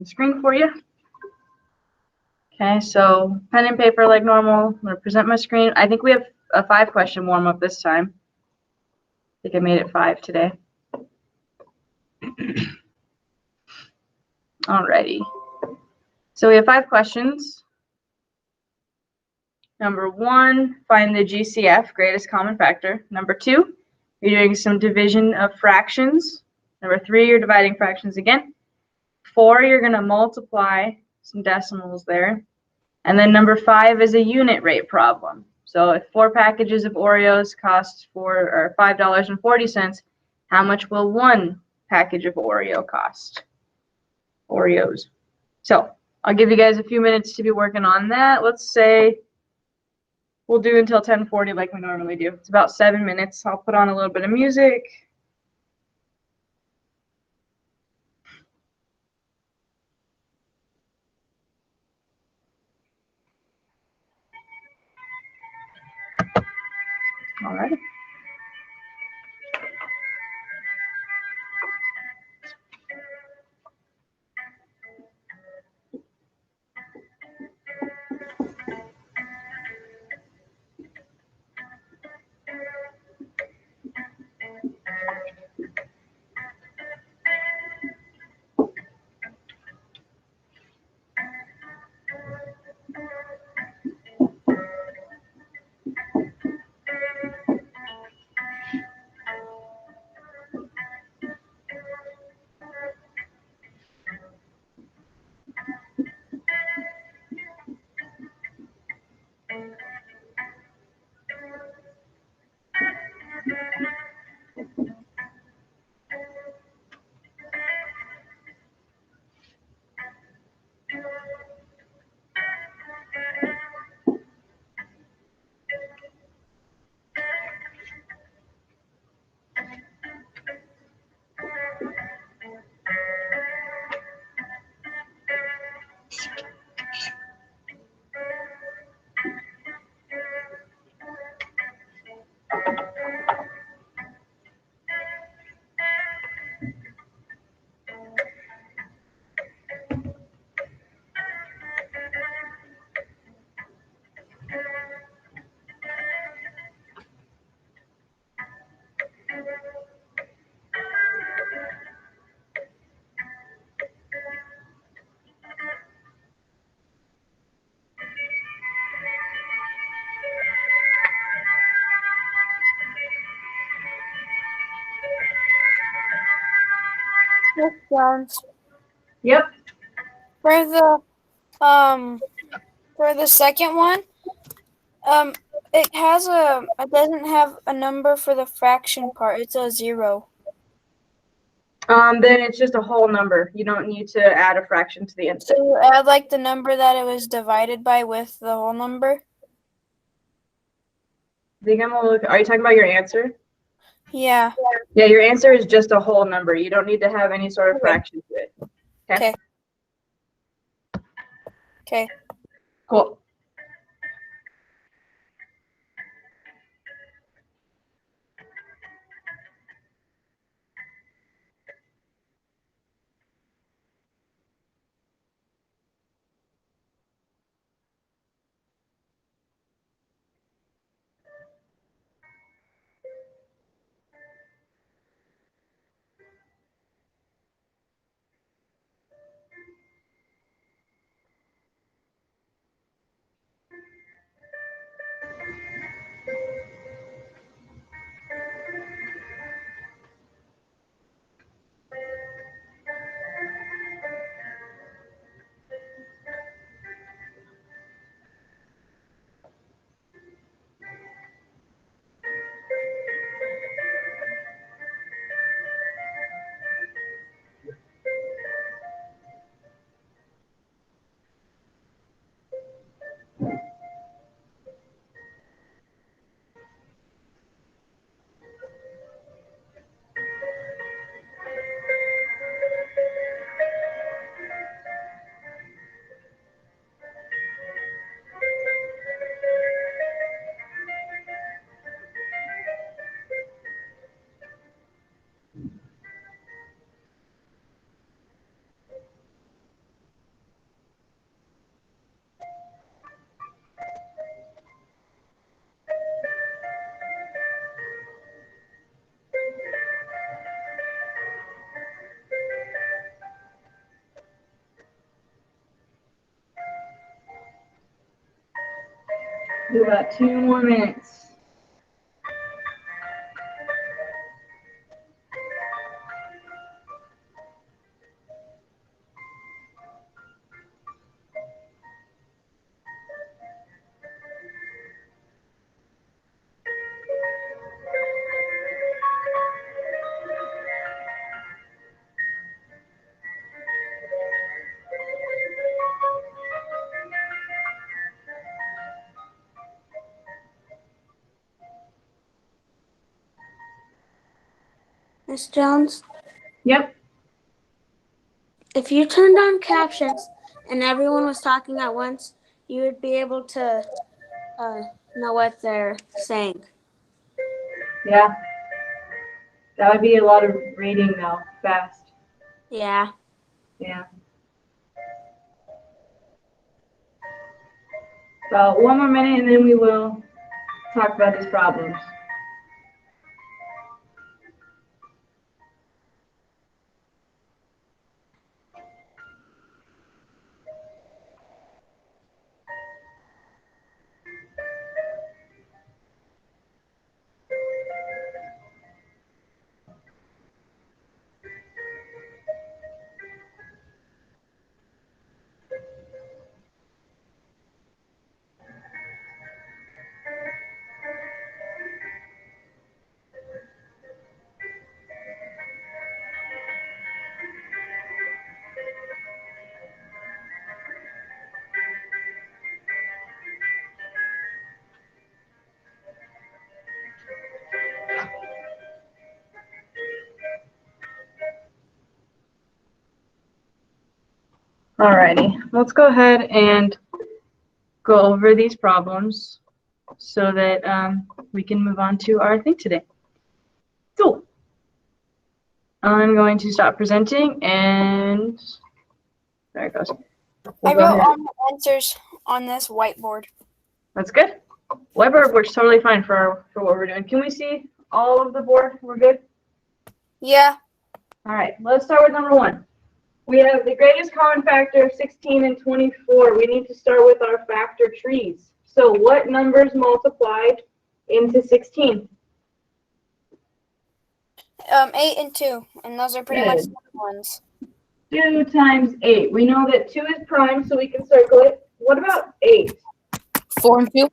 screen for you. Okay, so pen and paper like normal. I'm going to present my screen. I think we have a 5-question warm-up this time. I think I made it 5 today. Alrighty. So we have 5 questions. Number 1, find the GCF, greatest common factor. Number 2, you're doing some division of fractions. Number 3, you're dividing fractions again. 4, you're going to multiply some decimals there. And then number 5 is a unit rate problem. So if 4 packages of Oreos cost $5.40, how much will 1 package of Oreo cost? Oreos. So I'll give you guys a few minutes to be working on that. Let's say we'll do until 10:40 like we normally do. It's about 7 minutes. I'll put on a little bit of music. All right. Yes, Jones. Yep. For the second one, it doesn't have a number for the fraction part. It's a 0. Then it's just a whole number. You don't need to add a fraction to the end. So add like the number that it was divided by with the whole number. I think I'm gonna look. Are you talking about your answer? Yeah. Yeah, your answer is just a whole number. You don't need to have any sort of fraction to it. Okay. Okay. Cool. We got 2 more minutes. Miss Jones, Yep. if you turned on captions and everyone was talking at once, you would be able to know what they're saying. Yeah. That would be a lot of reading though, fast. Yeah. Yeah. So 1 more minute and then we will talk about these problems. Alrighty, let's go ahead and go over these problems so that we can move on to our thing today. So, I'm going to stop presenting and there it goes. I wrote all my answers on this whiteboard. That's good. Whiteboard works totally fine for what we're doing. Can we see all of the board? We're good? Yeah. All right, let's start with number 1. We have the greatest common factor of 16 and 24. We need to start with our factor trees. So what numbers multiplied into 16? 8 and 2, and those are pretty much the ones. 2 times 8. We know that 2 is prime, so we can circle it. What about 8? 4 and 2.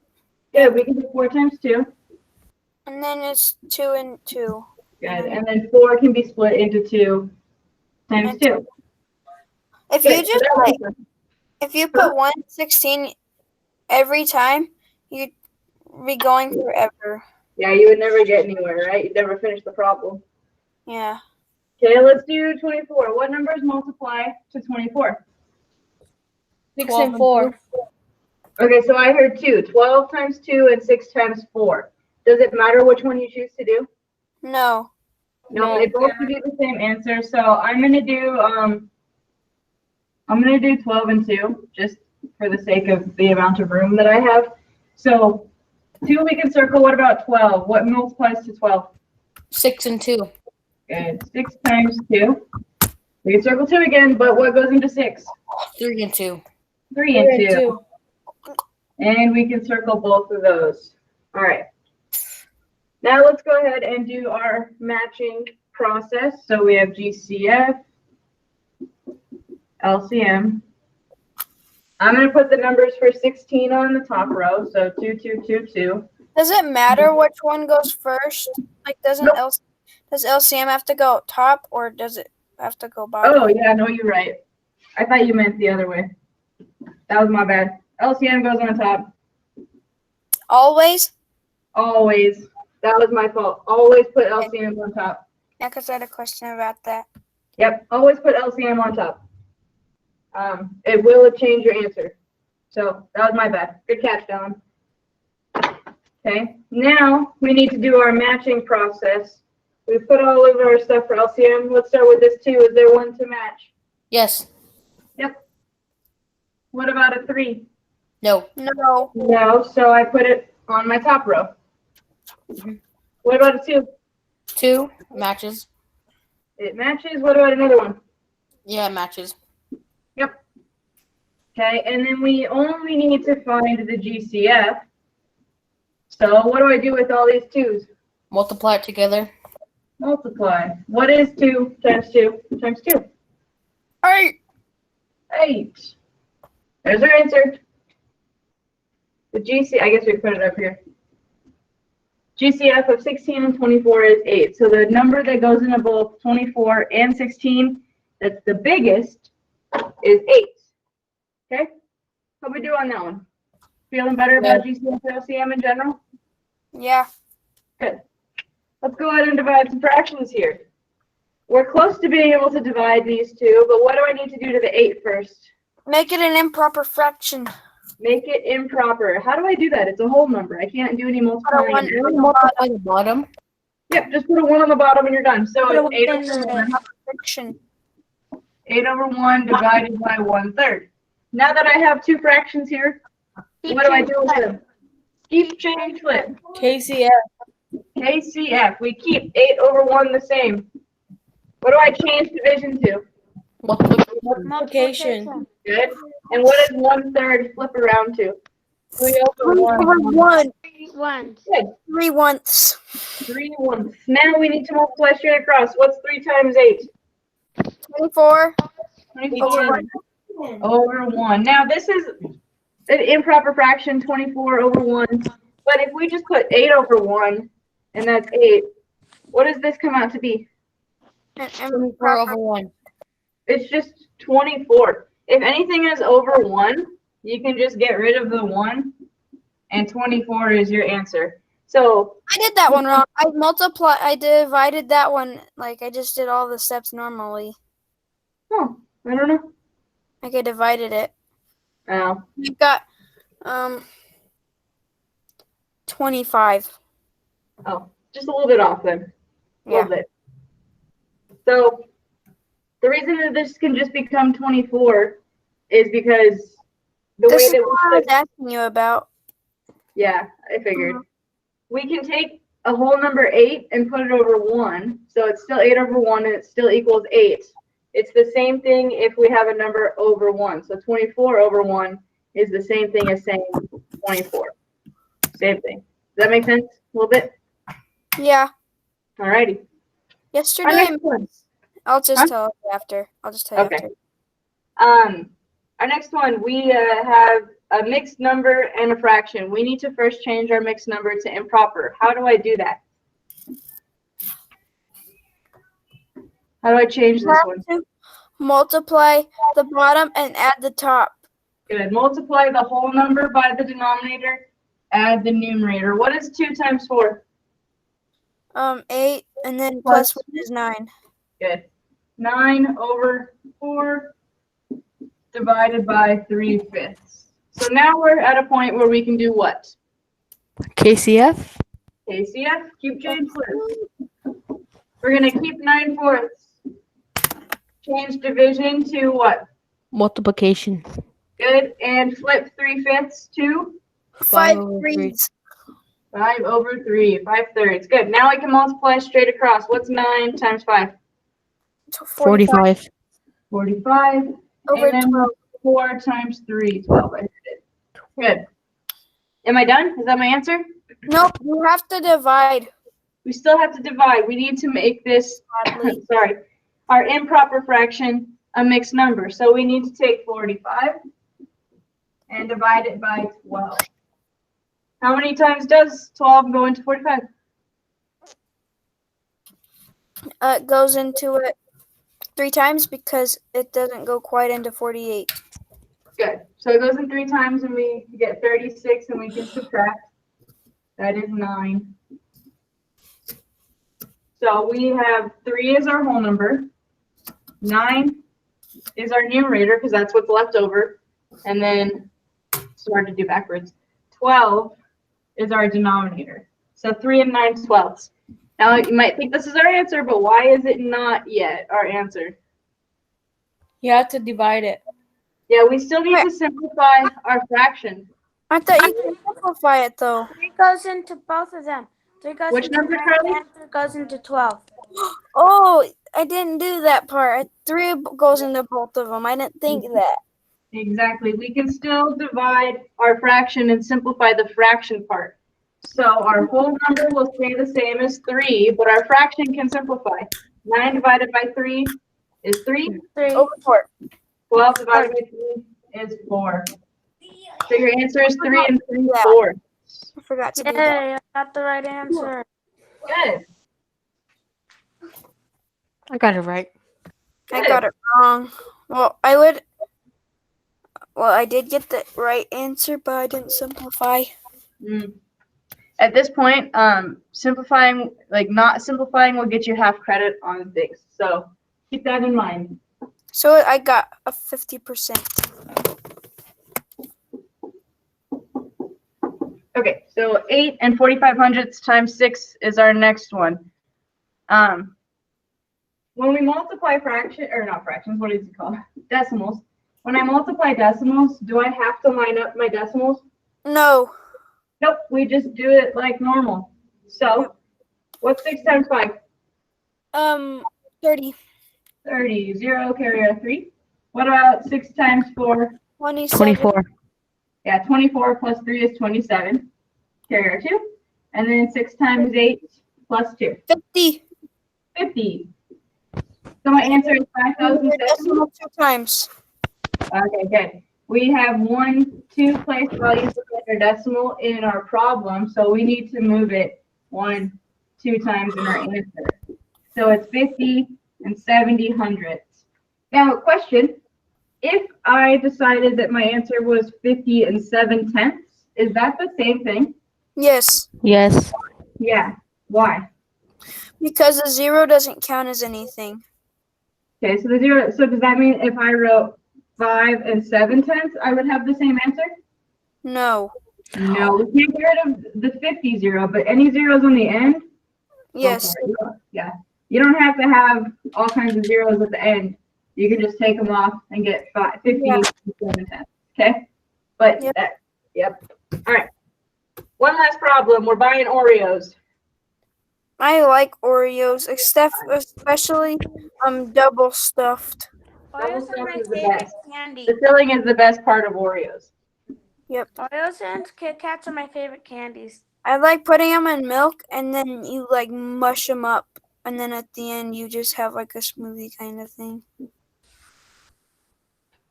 Good, we can do 4 times 2. And then it's 2 and 2. Good, and then 4 can be split into 2 times 2. If Good, you just if you put 1 and 16 every time, you'd be going forever. Yeah, you would never get anywhere, right? You'd never finish the problem. Yeah. Okay, let's do 24. What numbers multiply to 24? 6 and 4. Okay, so I heard 2. 12 times 2 and 6 times 4. Does it matter which one you choose to do? No. No, they both give you the same answer. So I'm gonna do 12 and 2 just for the sake of the amount of room that I have. So 2 we can circle. What about 12? What multiplies to 12? 6 and 2. Good. 6 times 2. We can circle 2 again, but what goes into 6? 3 and 2. 3 and 2. And we can circle both of those. All right. Now let's go ahead and do our matching process. So we have GCF, LCM. I'm going to put the numbers for 16 on the top row. So 2, 2, 2, 2. Does it matter which one goes first? Like, does LCM have to go top, or does it have to go bottom? Oh, yeah, no, you're right. I thought you meant the other way. That was my bad. LCM goes on top. Always? Always. That was my fault. Always put LCM on top. Yeah, because I had a question about that. Yep, always put LCM on top. It will change your answer. So that was my bad. Good catch, Dylan. Okay, now we need to do our matching process. We put all of our stuff for LCM. Let's start with this 2. Is there one to match? Yes. Yep. What about a 3? No. No. No, so I put it on my top row. What about a 2? 2 matches. It matches. What about another one? Yeah, it matches. Yep. Okay, and then we only need to find the GCF. So what do I do with all these 2's? Multiply it together. Multiply. What is 2 times 2 times 2? 8. 8. There's our answer. The GC, I guess we put it up here. GCF of 16 and 24 is 8. So the number that goes into both 24 and 16, that's the biggest, is 8. Okay? How we do on that one? Feeling better about GCF and LCM in general? Yeah. Good. Let's go ahead and divide some fractions here. We're close to being able to divide these two, but what do I need to do to the 8 first? Make it an improper fraction. Make it improper. How do I do that? It's a whole number. I can't do any multiplying. one. Can we multiply the bottom? Yep, just put a 1 on the bottom and you're done. So Put a it's 8 one in over the- 1. Fraction. 8 over 1 divided by 1/3. Now that I have two fractions here, what do I do with them? Keep, change, flip. KCF. KCF. We keep 8 over 1 the same. What do I change division to? Multiplication. Good. And what does 1/3 flip around to? 3 over 3 1. over 1. Ones. Good. 3 once. 3 1. Now we need to multiply straight across. What's 3 times 8? 24. 24 over 1. Now this is an improper fraction, 24 over 1. But if we just put 8 over 1, and that's 8, what does this come out to be? And 4 over 1. It's just 24. If anything is over 1, you can just get rid of the 1, and 24 is your answer. So, I did that one wrong. I divided that one, like I just did all the steps normally. oh, I don't know. Like I divided it. Oh, I got 25. oh, just a little bit off then. A Yeah. little bit. So, the reason that this can just become 24 is because the This way is that what I we was asking you about. yeah, I figured. We can take a whole number 8 and put it over 1. So it's still 8 over 1 and it still equals 8. It's the same thing if we have a number over 1. So 24 over 1 is the same thing as saying 24. Same thing. Does that make sense a little bit? Yeah. Alrighty. Our Yesterday, next one. I'll just Huh? tell you after. I'll just tell you Okay. after. Our next one, we have a mixed number and a fraction. We need to first change our mixed number to improper. How do I do that? How do I change this one? To multiply the bottom and add the top. Good. Multiply the whole number by the denominator, add the numerator. What is 2 times 4? 8, and then Plus- plus 1 is 9. Good. 9 over 4 divided by 3/5. So now we're at a point where we can do what? KCF. KCF, keep change flip. We're going to keep 9/4. Change division to what? Multiplication. Good. And flip 3/5 to 5 over threes. 5 over 3, 5/3. Good. Now I can multiply straight across. What's 9 times 5? 45. 45. Over And then 12. 4 times 3, 12. I did it. Good. Am I done? Is that my answer? Nope, you have to divide. We still have to divide. We need to make this, Oddly. sorry, our improper fraction a mixed number. So we need to take 45 and divide it by 12. How many times does 12 go into 45? It goes into it 3 times because it doesn't go quite into 48. Good. So it goes in 3 times and we get 36 and we can subtract. That is 9. So we have 3 as our whole number. 9 is our numerator because that's what's left over. And then, it's hard to do backwards. 12 is our denominator. So 3 and 9 twelfths. Now you might think this is our answer, but why is it not yet our answer? You have to divide it. Yeah, we still need to simplify our fraction. I thought you could simplify it though. 3 goes into both of them. 3 goes Which into number, 9 Carly? and 3 goes into 12. Oh, I didn't do that part. 3 goes into both of them. I didn't think that. Exactly. We can still divide our fraction and simplify the fraction part. So our whole number will stay the same as 3, but our fraction can simplify. 9 divided by 3 is 3. 3. Over 4. 12 divided by 3 is 4. So your answer is 3 and 3 Yeah. 4. I forgot to do that. Yay, I got the right answer. Good. I got it right. I got it wrong. Well, I did get the right answer, but I didn't simplify. At this point, simplifying, like not simplifying, will get you half credit on things. So keep that in mind. So I got a 50%. Okay, so 8 and 45 hundredths times 6 is our next one. When we multiply fractions, what is it called? Decimals. When I multiply decimals, do I have to line up my decimals? No. Nope, we just do it like normal. So, what's 6 times 5? 30. 30. 0, carry our 3. What about 6 times 4? 27. 24. Yeah, 24 plus 3 is 27. Carry our 2. And then 6 times 8 plus 2. 50. 50. So my answer is 5,070. Decimal 2 times. Okay, good. We have 2 place values of our decimal in our problem, so we need to move it 2 times in our answer. So it's 50 and 70 hundredths. Now, question, if I decided that my answer was 50 and 7 tenths, is that the same thing? Yes. Yes. Yeah. Why? Because the 0 doesn't count as anything. Okay, so the 0, so does that mean if I wrote 5 and 7 tenths, I would have the same answer? No. No, we can't get rid of the 50 0, but any zeros on the end? Yes. Yeah. You don't have to have all kinds of zeros at the end. You can just take them off and get 50 Yeah. and 7 tenths. Okay? But yep. All right. One last problem. We're buying Oreos. I like Oreos, especially double stuffed. Double Oreos stuffed are my is the favorite best. candy. The filling is the best part of Oreos. Yep. Oreos and Kit Kats are my favorite candies. I like putting them in milk and then you like mush them up, and then at the end you just have like a smoothie kind of thing.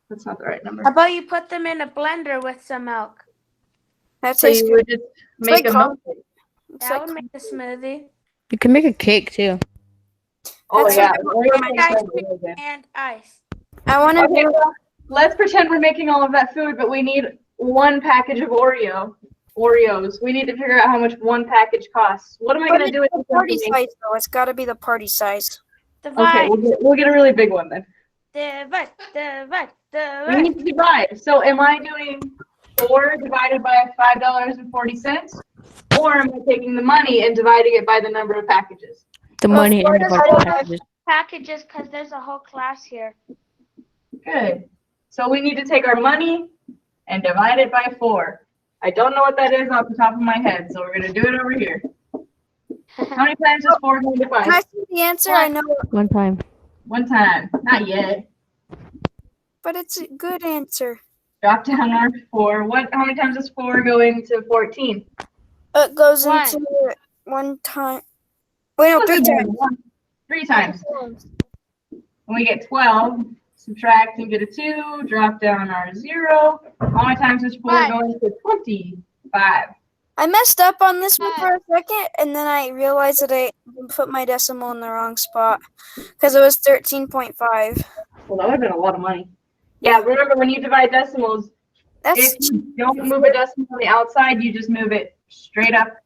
That's not the right number. How about you put them in a blender with some milk? That So tastes you good. would just make like a milk. It's That like would make a smoothie. You can make a cake too. Oh That's yeah. like Oreos my are ice so good. And ice. I want to Okay, do. well, let's pretend we're making all of that food, but we need 1 package of Oreos. We need to figure out how much 1 package costs. What am I But going to do it's with the this party information? size though. It's got to be the party size. Okay, Divide. we'll get a really big one then. Divide. We need to divide. So am I doing 4 divided by $5.40? Or am I taking the money and dividing it by the number of packages? The Well, money four and the divided bunch of by- packages. Packages, because there's a whole class here. Good. So we need to take our money and divide it by 4. I don't know what that is off the top of my head, so we're going to do it over here. How many times is 4 going to Can I 5? see the answer? I know, One time. 1 time. Not yet. but it's a good answer. Drop down our 4. How many times is 4 going to 14? It goes One. into it 1 time. Wait, no, 3 times. 3 times. When we get 12, subtract and get a 2, drop down our 0. How many times is 4 Five. going to 25? I messed up on this one for a second, and then I realized that I put my decimal in the wrong spot because it was 13.5. Well, that would have been a lot of money. Yeah, remember when you divide decimals, That's if you don't move a decimal on the outside, you just move it straight up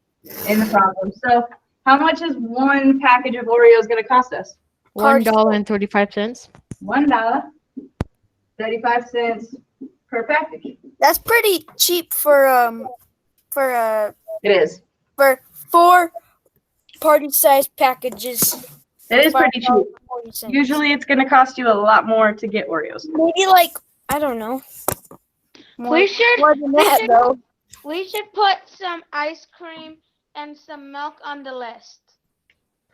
in the problem. So how much is 1 package of Oreos going to cost us? $1.35. $1, 35 cents per package. that's pretty cheap for It is. 4 party-sized packages. It is pretty cheap. $5.40. Usually it's going to cost you a lot more to get Oreos. Maybe like I don't know. More, We should more than that though. we should put some ice cream and some milk on the list.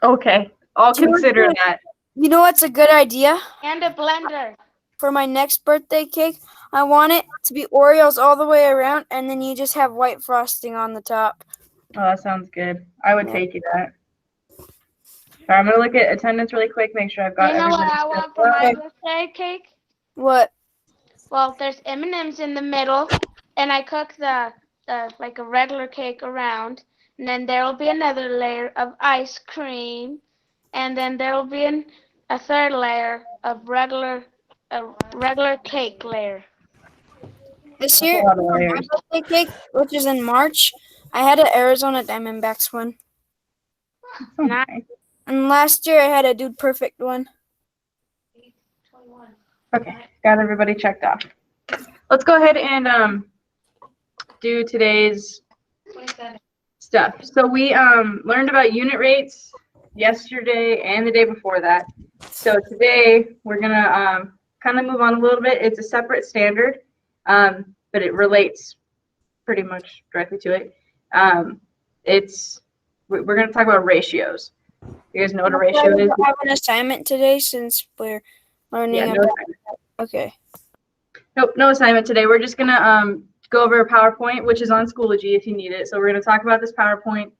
Okay, I'll Do you consider want that. You know what's a good idea And a blender. for my next birthday cake? I want it to be Oreos all the way around, and then you just have white frosting on the top. Oh, that sounds good. I would Yeah. take you that. All right, I'm gonna look at attendance really quick, make sure I've got You know what everybody. I want for my birthday cake? What? Well, there's M&Ms in the middle, and I cook the like a regular cake around, and then there will be another layer of ice cream, and then there will be a third layer of regular cake layer. This That's a year, lot of for my layers. birthday cake, which is in March, I had an Arizona Diamondbacks one. Oh, nice. And last year I had a Dude Perfect one. Okay, got everybody checked off. Let's go ahead and do today's stuff. So we learned about unit rates yesterday and the day before that. So today we're gonna kind of move on a little bit. It's a separate standard, but it relates pretty much directly to it. We're gonna talk about ratios. You guys know what a ratio is? I have an assignment today since we're learning Yeah, no about. assignment. Okay. Nope, no assignment today. We're just gonna go over a PowerPoint, which is on Schoology if you need it. So we're gonna talk about this PowerPoint,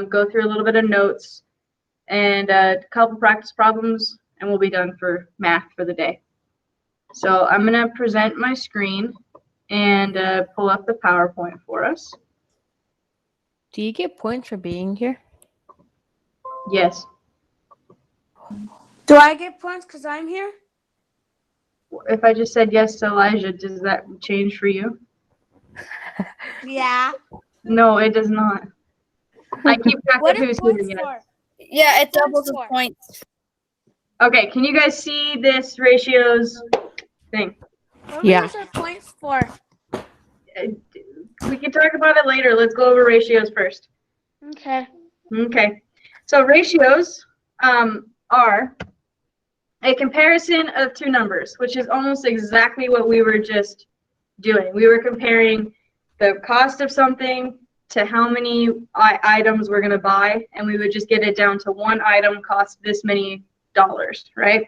go through a little bit of notes, and a couple practice problems, and we'll be done for math for the day. So I'm gonna present my screen and pull up the PowerPoint for us. Do you get points for being here? Yes. Do I get points because I'm here? If I just said yes to Elijah, does that change for you? Yeah. No, it does not. I keep track What of are who's here. points Yes. for? Yeah, it Points doubles the for? points. Okay, can you guys see this ratios thing? What Yeah. are points for? We can talk about it later. Let's go over ratios first. Okay. Okay, so ratios are a comparison of two numbers, which is almost exactly what we were just doing. We were comparing the cost of something to how many items we're going to buy, and we would just get it down to one item cost this many dollars, right?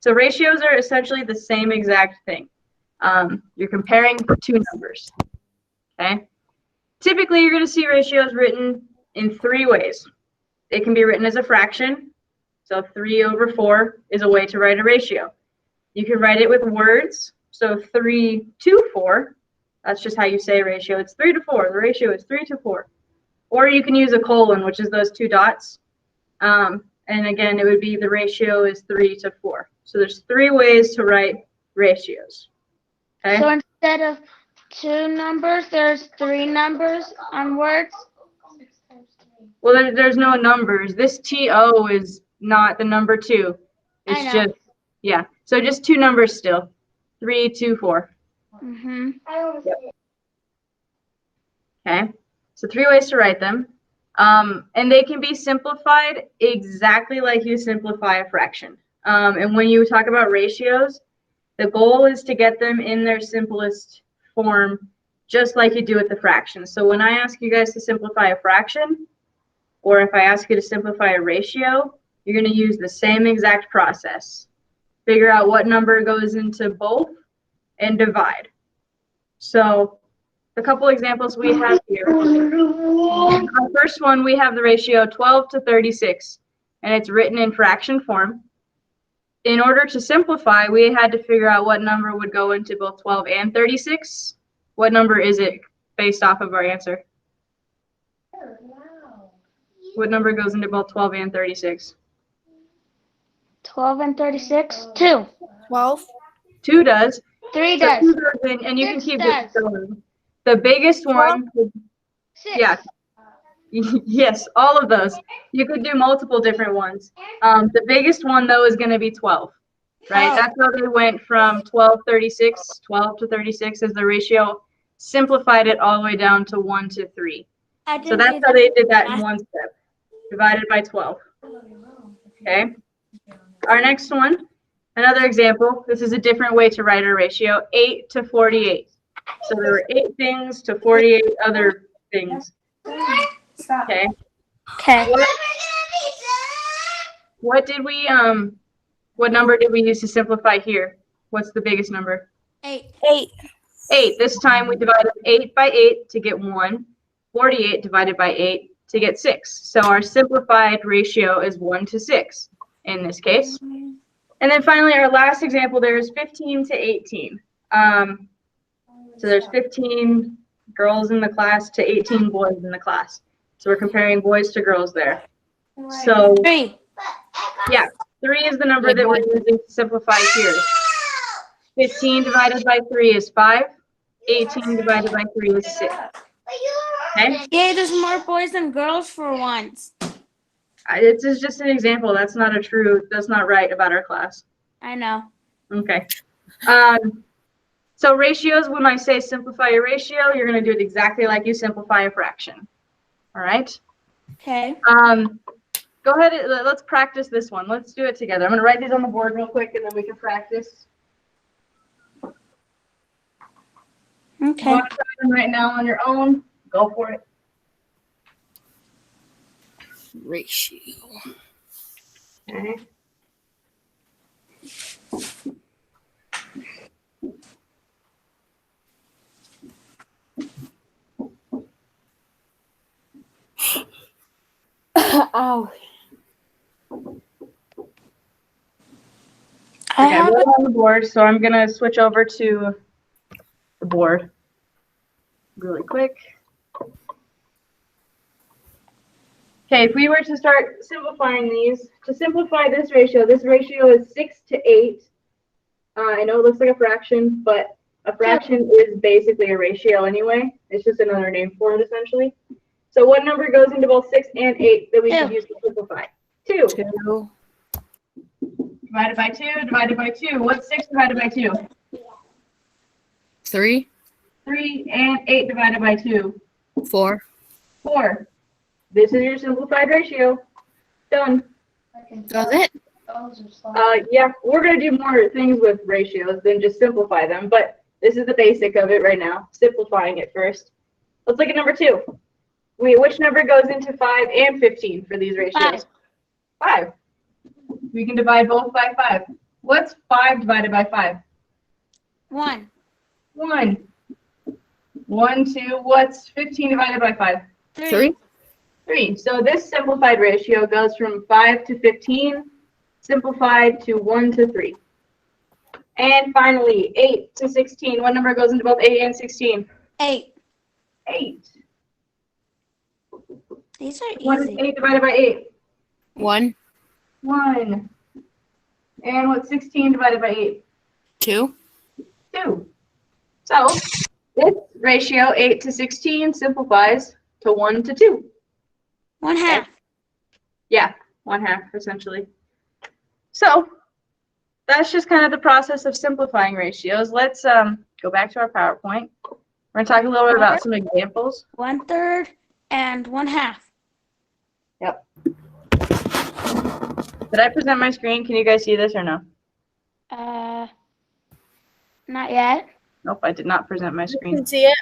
So ratios are essentially the same exact thing. You're comparing two numbers, okay? Typically, you're going to see ratios written in three ways. It can be written as a fraction. So 3/4 is a way to write a ratio. You can write it with words. So 3/4, that's just how you say ratio. It's 3/4. The ratio is 3/4. Or you can use a colon, which is those two dots. And again, it would be the ratio is 3/4. So there's three ways to write ratios. Okay. So instead of two numbers, there's three numbers on words? Well, there's no numbers. This TO is not the number two. I It's know. just, yeah. So just two numbers still. 3, 2, 4. Mm-hmm. Okay. So three ways to write them. And they can be simplified exactly like you simplify a fraction. And when you talk about ratios, the goal is to get them in their simplest form, just like you do with the fractions. So when I ask you guys to simplify a fraction, or if I ask you to simplify a ratio, you're going to use the same exact process. Figure out what number goes into both and divide. So a couple examples we have here. Our first one, we have the ratio 12/36, and it's written in fraction form. In order to simplify, we had to figure out what number would go into both 12 and 36. What number is it based off of our answer? What number goes into both 12 and 36? 12 and 36? 2. 12. 2 does. 3 So does. 2 goes in, and you can 6 keep does. this going. The biggest one, 6. yeah. Yes, all of those. You could do multiple different ones. The biggest one, though, is going to be 12, right? Oh. That's how they went from 12/36, 12 to 36 as the ratio, simplified it all the way down to 1/3. So that's how they did that in one step, divided by 12. Okay. Our next one, another example. This is a different way to write a ratio, 8/48. So there were 8 things to 48 other things. Okay. Okay. What did we what number did we use to simplify here? What's the biggest number? 8. 8. 8. This time we divided 8 by 8 to get 1. 48 divided by 8 to get 6. So our simplified ratio is 1 to 6 in this case. And then finally, our last example there is 15 to 18. So there's 15 girls in the class to 18 boys in the class. So we're comparing boys to girls there. So 3. yeah, 3 is the number that we're using to simplify here. 15 divided by 3 is 5. 18 divided by 3 is 6. Okay? Yay, there's more boys than girls for once. This is just an example. That's not right about our class. I know. Okay. So ratios, when I say simplify a ratio, you're going to do it exactly like you simplify a fraction. All right? Okay. Go ahead. Let's practice this one. Let's do it together. I'm going to write these on the board real quick, and then we can practice. Okay. You want to try them right now on your own? Go for it. Ratio. Okay. Ow. I Okay, have we're on the board, so I'm going to switch over to the board really quick. Okay, if we were to start simplifying these, to simplify this ratio is 6 to 8. I know it looks like a fraction, but a fraction is basically a ratio anyway. It's just another name for it, essentially. So what number goes into both 6 and 8 that we could use to simplify? 2. 2. Divided by 2, divided by 2. What's 6 divided by 2? 3. 3, and 8 divided by 2. 4. 4. This is your simplified ratio. Done. Does it? Yeah, we're going to do more things with ratios than just simplify them, but this is the basic of it right now, simplifying it first. Let's look at number 2. Which number goes into 5 and 15 for these ratios? 5. We can divide both by 5. What's 5 divided by 5? 1. 1. 1, 2. What's 15 divided by 5? 3. 3. So this simplified ratio goes from 5 to 15, simplified to 1 to 3. And finally, 8 to 16. What number goes into both 8 and 16? 8. 8. These are What is easy. 8 divided by 8? 1. 1. And what's 16 divided by 8? 2. 2. So this ratio, 8 to 16, simplifies to 1 to 2. 1/2. Yeah, 1/2 essentially. So that's just kind of the process of simplifying ratios. Let's go back to our PowerPoint. We're going to talk a little bit about some examples. 1/3 and 1/2. Yep. Did I present my screen? Can you guys see this or no? Not yet. Nope, I did not present my You screen. can see it.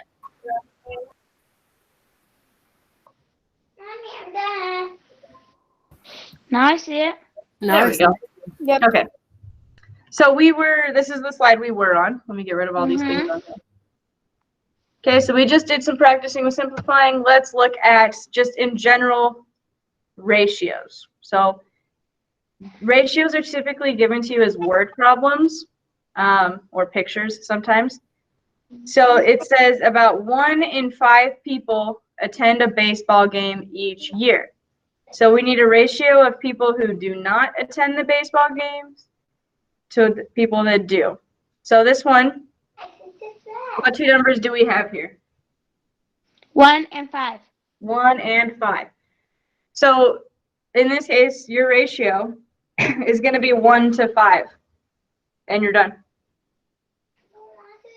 Now I see it. There we go. Yep. Okay. So this is the slide we were on. Let me get rid of all these things on there. Okay, so we just did some practicing with simplifying. Let's look at just in general ratios. So ratios are typically given to you as word problems or pictures sometimes. So it says about 1 in 5 people attend a baseball game each year. So we need a ratio of people who do not attend the baseball games to the people that do. So this one, what 2 numbers do we have here? 1 and 5. 1 and 5. So in this case, your ratio is going to be 1 to 5. And you're done.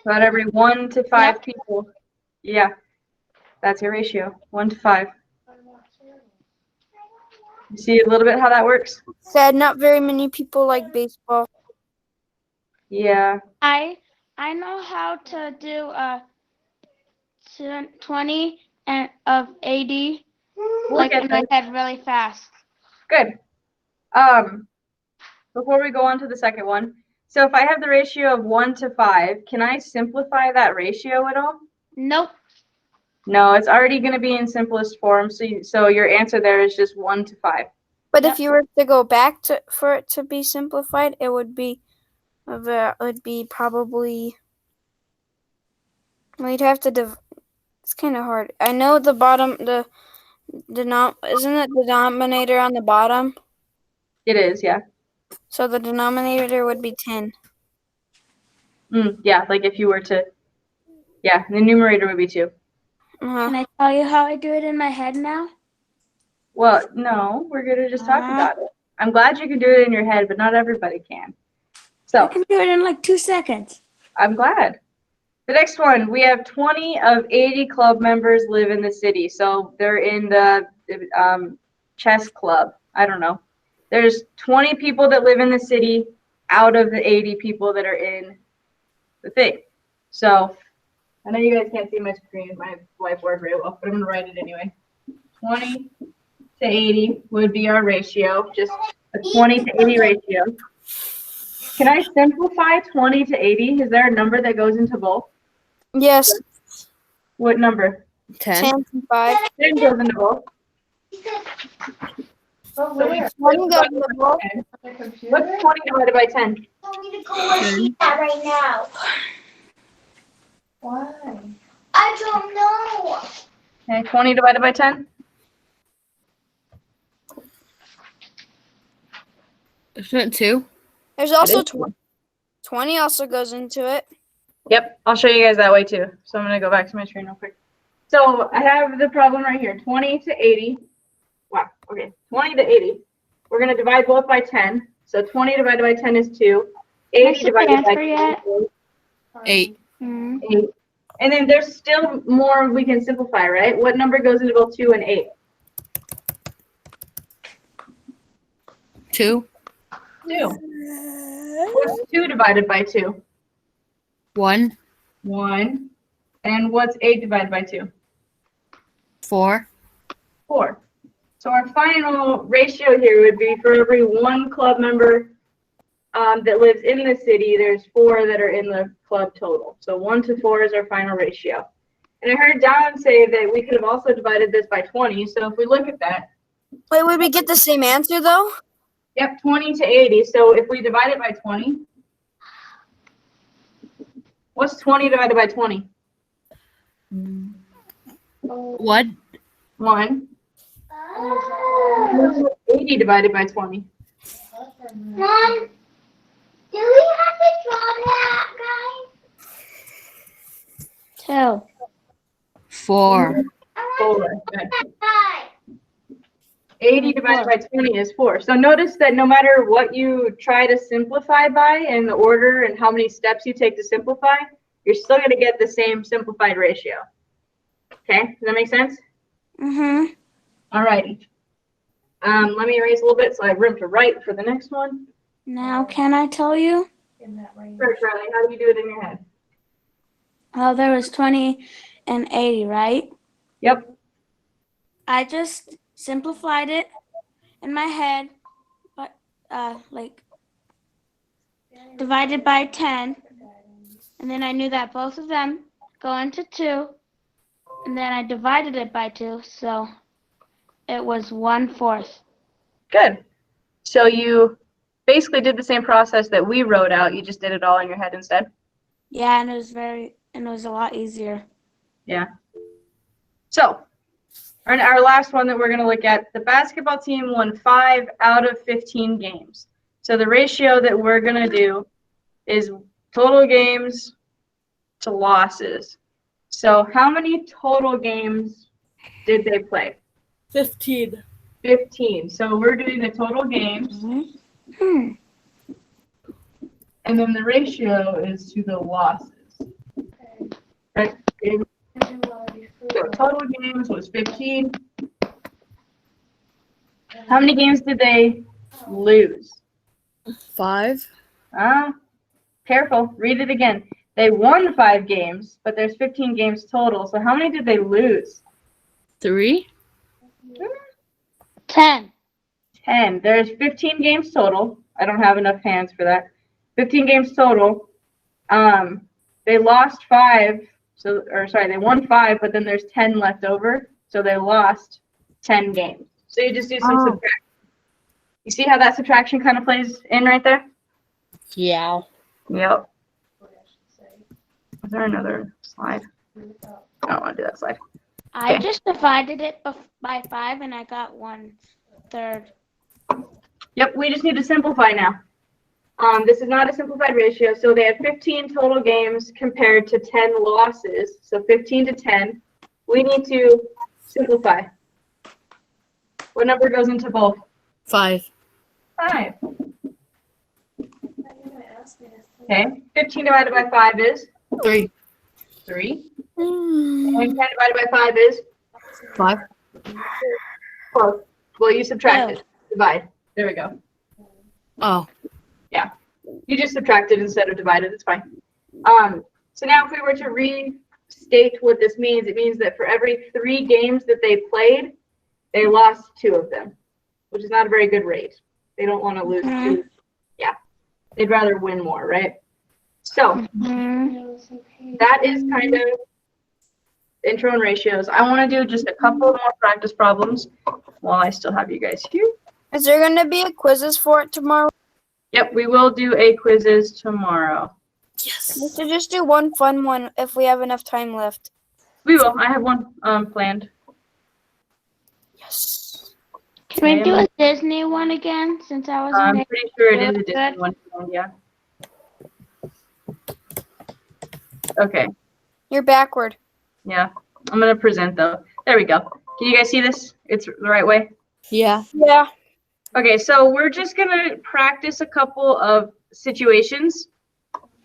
About every 1 to 5 people. Yeah, that's your ratio, 1 to 5. You see a little bit how that works? Said not very many people like baseball. Yeah. I know how to do 20 and of AD like get in my there. head really fast. Good. Before we go on to the second one, so if I have the ratio of 1 to 5, can I simplify that ratio at all? Nope. No, it's already going to be in simplest form. So your answer there is just 1 to 5. But Yep. if you were to go back to for it to be simplified, it would be probably. Well, you'd have to. It's kind of hard. I know the bottom isn't it denominator on the bottom? It is, yeah. So the denominator would be 10. Yeah, like if you were to, yeah, the numerator would be 2. Can I tell you how I do it in my head now? Well, no, we're going to just talk about it. I'm glad you can do it in your head, but not everybody can. I So can do it in like 2 seconds. I'm glad. The next one, we have 20 of 80 club members live in the city. So they're in the chess club. I don't know. There's 20 people that live in the city out of the 80 people that are in the thing. So I know you guys can't see my screen, my whiteboard very well, but I'm going to write it anyway. 20 to 80 would be our ratio, just a 20 to 80 ratio. Can I simplify 20 to 80? Is there a number that goes into both? Yes. What number? 10. 10 and 5. 10 goes into both. Oh, So we where? One goes into both. What's 20 divided by 10? Tell me to go and see that right now. Why? I don't know. Okay, 20 divided by 10? Isn't it 2? There's also 20. 20 also goes into it. Yep, I'll show you guys that way too. So I'm going to go back to my screen real quick. So I have the problem right here, 20 to 80. Wow, okay, 20 to 80. We're going to divide both by 10. So 20 divided by 10 is 2. 80 divided by 10 is 8. 8. And then there's still more we can simplify, right? What number goes into both 2 and 8? 2. 2. What's 2 divided by 2? 1. 1. And what's 8 divided by 2? 4. 4. So our final ratio here would be for every 1 club member that lives in the city, there's 4 that are in the club total. So 1 to 4 is our final ratio. And I heard Don say that we could have also divided this by 20. So if we look at that. Wait, would we get the same answer though? Yep, 20 to 80. So if we divide it by 20, what's 20 divided by 20? 1. 1. 80 divided by 20. Mom, do we have to draw that, guys? 2. 4. 4. Good. 80 divided by 20 is 4. So notice that no matter what you try to simplify by and the order and how many steps you take to simplify, you're still going to get the same simplified ratio. Okay, does that make sense? Mm-hmm. All righty. Let me erase a little bit so I have room to write for the next one. Now, can I tell you? Sure, Charlie, how do you do it in your head? Oh, there was 20 and 80, right? Yep. I just simplified it in my head, but like divided by 10, and then I knew that both of them go into 2, and then I divided it by 2, so it was 1/4. Good. So you basically did the same process that we wrote out. You just did it all in your head instead. Yeah, and it was a lot easier. Yeah. So, our last one that we're going to look at, the basketball team won 5 out of 15 games. So the ratio that we're going to do is total games to losses. So how many total games did they play? 15. 15. So we're doing the total games, and then the ratio is to the losses. Right? So total games was 15. How many games did they lose? 5. Careful. Read it again. They won 5 games, but there's 15 games total. So how many did they lose? 3. 10. 10. There's 15 games total. I don't have enough hands for that. 15 games total. They lost 5. So, or sorry, they won 5, but then there's 10 left over, so they lost 10 games. So you just do some subtraction. You see how that subtraction kind of plays in right there? Yeah. Yep. Is there another slide? I don't want to do that slide. I Okay. just divided it by 5 and I got 1/3. Yep, we just need to simplify now. This is not a simplified ratio, so they had 15 total games compared to 10 losses, so 15 to 10. We need to simplify. What number goes into both? 5. 5. Okay, 15 divided by 5 is 3. 3. And 10 divided by 5 is 5. close. Well, you subtracted. Divide. There we go. Oh. You just subtracted instead of divided. It's fine. So now if we were to restate what this means, it means that for every 3 games that they played, they lost 2 of them, which is not a very good rate. They don't want to lose 2. Yeah. They'd rather win more, right? So that is kind of intro and ratios. I want to do just a couple more practice problems while I still have you guys here. Is there gonna be a quizzes for it tomorrow? Yep, we will do a quizzes tomorrow. Yes. We should just do one fun one if we have enough time left. We will. I have one planned. Yes. Can we do a Disney one again since I wasn't I'm able pretty sure it to is do a it Disney good? one. Yeah. Okay. You're backward. Yeah. I'm gonna present though. There we go. Can you guys see this? It's the right way. Yeah. Yeah. Okay, so we're just gonna practice a couple of situations,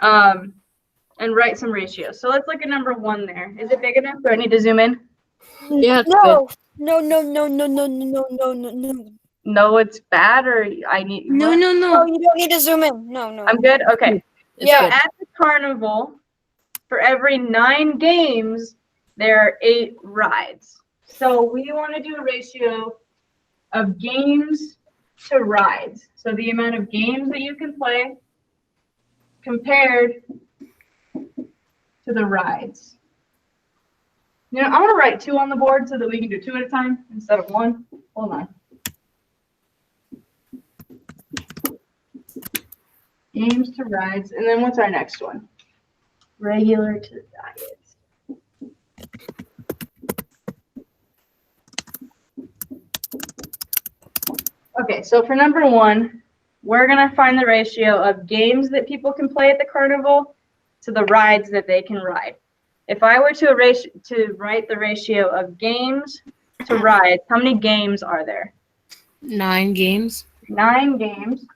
and write some ratios. So let's look at number 1 there. Is it big enough? Do I need to zoom in? Yeah, it's No. No. No. No. No. No. No. No. No. No. No, it's bad, or I need. No, what? no, No. no. You don't need to zoom in. No. No. I'm good. Okay. It's Yeah. good. At the carnival, for every 9 games, there are 8 rides. So we want to do a ratio of games to rides. So the amount of games that you can play compared to the rides. You know, I want to write 2 on the board so that we can do 2 at a time instead of 1. Hold on. Games to rides. And then what's our next one? Regular to diets. Okay, so for number 1, we're going to find the ratio of games that people can play at the carnival to the rides that they can ride. If I were to write the ratio of games to rides, how many games are there? 9 games. 9 games.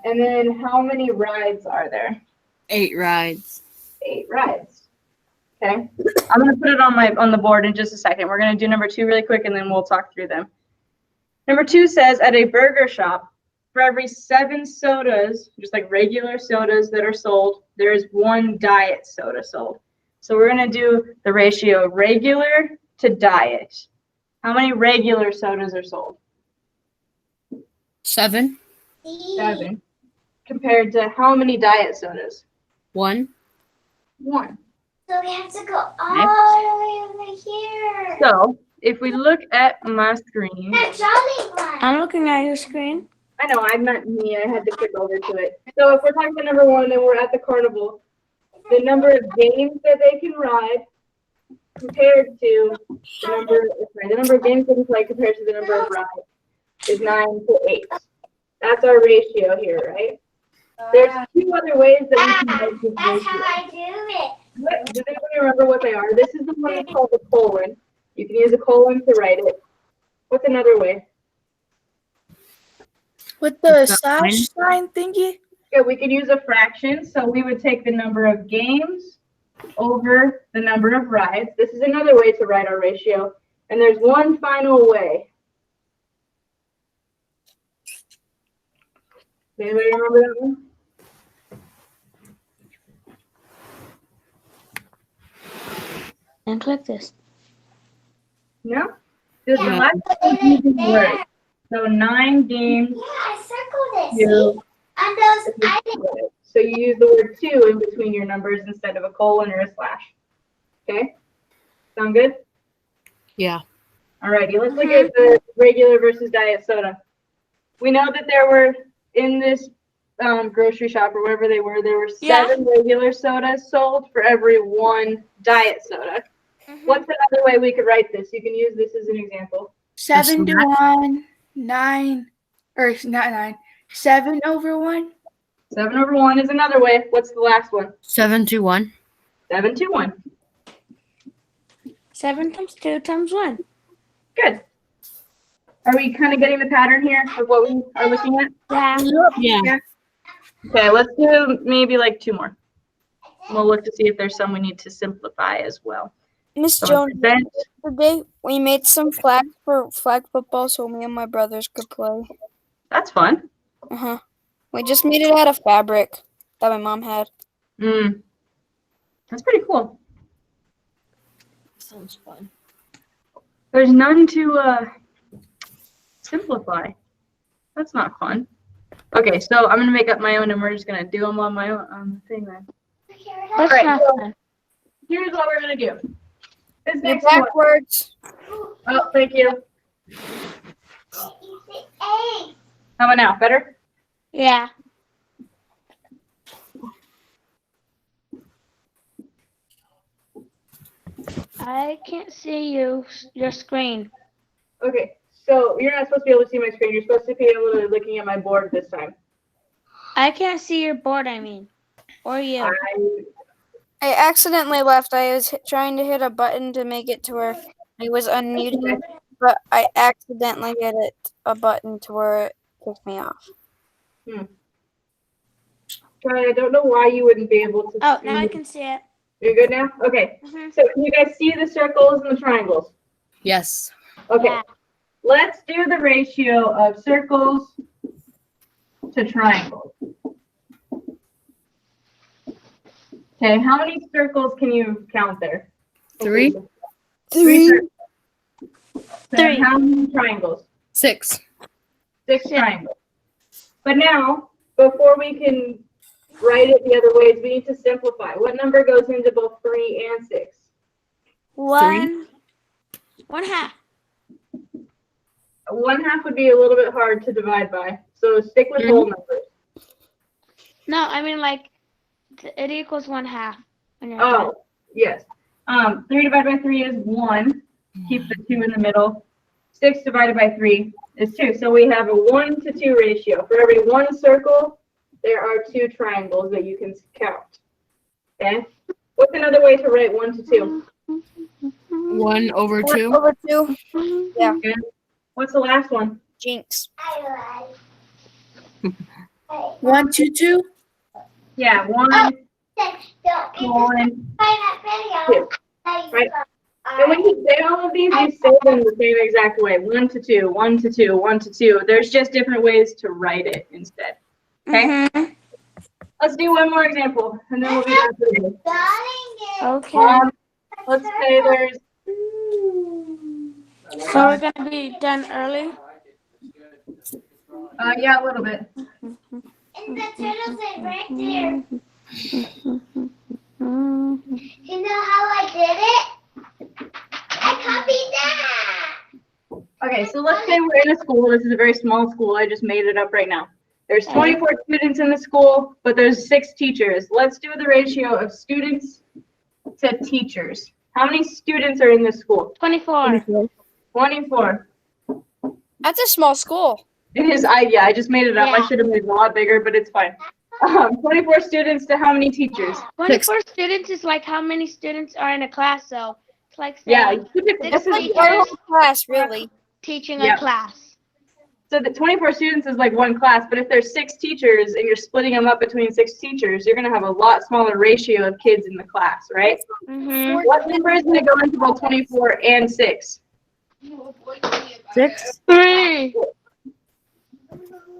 And then how many rides are there? 8 rides. 8 rides. Okay. I'm going to put it on the board in just a second. We're going to do number 2 really quick, and then we'll talk through them. Number 2 says, at a burger shop, for every 7 sodas, just like regular sodas that are sold, there is 1 diet soda sold. So we're going to do the ratio of regular to diet. How many regular sodas are sold? 7. 7. Compared to how many diet sodas? 1. 1. So we have to go all the way over here. So if we look at my screen, That jolly one. I'm looking at your screen. I know, I'm not me. I had to click over to it. So if we're talking about number 1 and we're at the carnival, the number of games that they can ride compared to the number of games they can play compared to the number of rides is 9 to 8. That's our ratio here, right? There's 2 other ways that we can write this That's how ratio. I do it. Does anybody remember what they are? This is the one that's called a colon. You can use a colon to write it. What's another way? With the It's not slash sign thingy? Yeah, we could use a fraction. So we would take the number of games over the number of rides. This is another way to write our ratio. And there's one final way. Does anybody remember that one? And click this. No? There's a lot of confusing words. So 9 games. Yeah, I circled it. You, See? On those items. so you use the word 2 in between your numbers instead of a colon or a slash. Okay? Sound good? Yeah. Alrighty, let's look at the regular versus diet soda. We know that there were, in this grocery shop or wherever they were, there were 7 regular sodas sold for every 1 diet soda. What's another way we could write this? You can use this as an example. 7 to 1, 9, or not 9, 7 over 1. 7 over 1 is another way. What's the last one? 7 to 1. 7 to 1. 7 times 2 times 1. Good. Are we kind of getting the pattern here of what we are looking at? Yeah. Okay, let's do maybe like 2 more. We'll look to see if there's some we need to simplify as well. Miss So Jones, then- today we made some flags for flag football so me and my brothers could play. That's fun. We just made it out of fabric that my mom had. That's pretty cool. Sounds fun. There's none to simplify. That's not fun. Okay, so I'm gonna make up my own, and we're just gonna do them on my own thing then. That's Right. not fun. Here's what we're gonna do. This You're next one. backwards. Oh, thank you. How about now? Better? Yeah. I can't see your screen. Okay, so you're not supposed to be able to see my screen. You're supposed to be able to looking at my board this time. I can't see your board, I mean. Or you. I accidentally left. I was trying to hit a button to make it to where I was unmuted, but I accidentally hit a button to where it kicked me off. Sorry, I don't know why you wouldn't be able to Oh, see. now I can see it. You're good now? Okay. So can you guys see the circles and the triangles? Yes. Okay. Yeah. Let's do the ratio of circles to triangles. Okay, how many circles can you count there? 3. 3 circles. So 3. how many triangles? 6. 6 triangles. But now, before we can write it the other ways, we need to simplify. What number goes into both 3 and 6? 1 half. 1/2 would be a little bit hard to divide by. So stick with whole numbers. No, I mean like it equals 1/2. when you're Oh, yes. 3 divided by 3 is 1. Keep the 2 in the middle. 6 divided by 3 is 2. So we have a 1 to 2 ratio. For every 1 circle, there are 2 triangles that you can count. Okay? What's another way to write 1 to 2? 1 over 2. Over 2. Yeah. Good. What's the last one? Jinx. 1, 2, 2. Yeah, 1, 1, 2. Right? And when you say all of these, you say them the same exact way. 1 to 2, 1 to 2, 1 to 2. There's just different ways to write it instead. Okay? Let's do one more example, and then we'll be done for the day. Okay. Let's say there's So we're gonna be done early. yeah, a little bit. And the turtles are right there. You know how I did it? I copied that. Okay, so let's say we're in a school. This is a very small school. I just made it up right now. There's 24 students in the school, but there's 6 teachers. Let's do the ratio of students to teachers. How many students are in this school? 24. 24. That's a small school. It is, I just made it up. I Yeah. should have made it a lot bigger, but it's fine. 24 students to how many teachers? 24 students is like how many students are in a class, so it's like Yeah, saying typically, this is teachers Our whole class, really. teaching Yeah. a class. so the 24 students is like one class, but if there's 6 teachers and you're splitting them up between 6 teachers, you're gonna have a lot smaller ratio of kids in the class, right? Mm-hmm. What number is gonna go into both 24 and 6? 6. 3.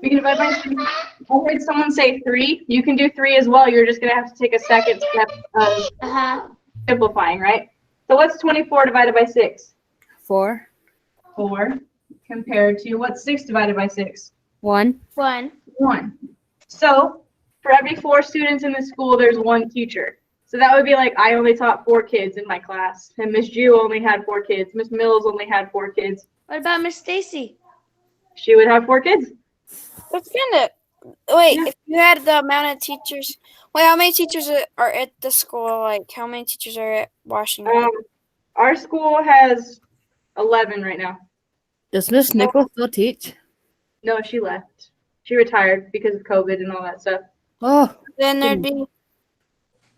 We can divide by 3. I heard someone say 3. You can do 3 as well. You're just gonna have to take a second step of Uh-huh. simplifying, right? So what's 24 divided by 6? 4. 4. Compared to what's 6 divided by 6? 1. 1. 1. So for every 4 students in the school, there's 1 teacher. So that would be like I only taught 4 kids in my class, and Miss Jew only had 4 kids. Miss Mills only had 4 kids. What about Miss Stacy? She would have 4 kids. That's kind of. Wait, Yeah. if you had the amount of teachers. Wait, how many teachers are at the school? Like, how many teachers are at Washington? Our school has 11 right now. Does Miss Nichols still teach? No, she left. She retired because of COVID and all that stuff. Oh, Then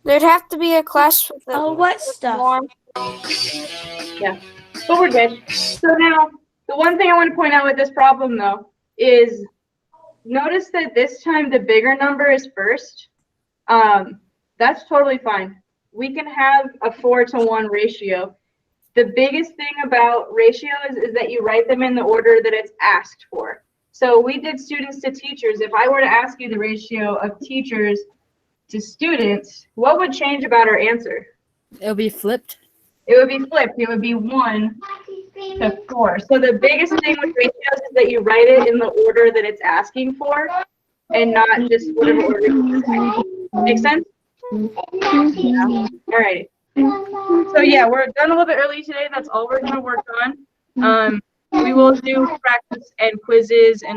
there'd have to be a class with the Oh, what stuff? more. But we're good. So now, the one thing I want to point out with this problem, though, is notice that this time the bigger number is first. That's totally fine. We can have a 4-to-1 ratio. The biggest thing about ratios is that you write them in the order that it's asked for. So we did students to teachers. If I were to ask you the ratio of teachers to students, what would change about our answer? it'll be flipped. It would be flipped. It would be 1 to 4. So the biggest thing with ratios is that you write it in the order that it's asking for and not just whatever order you decide. Make sense? All right. So yeah, we're done a little bit early today. That's all we're going to work on. We will do practice and quizzes and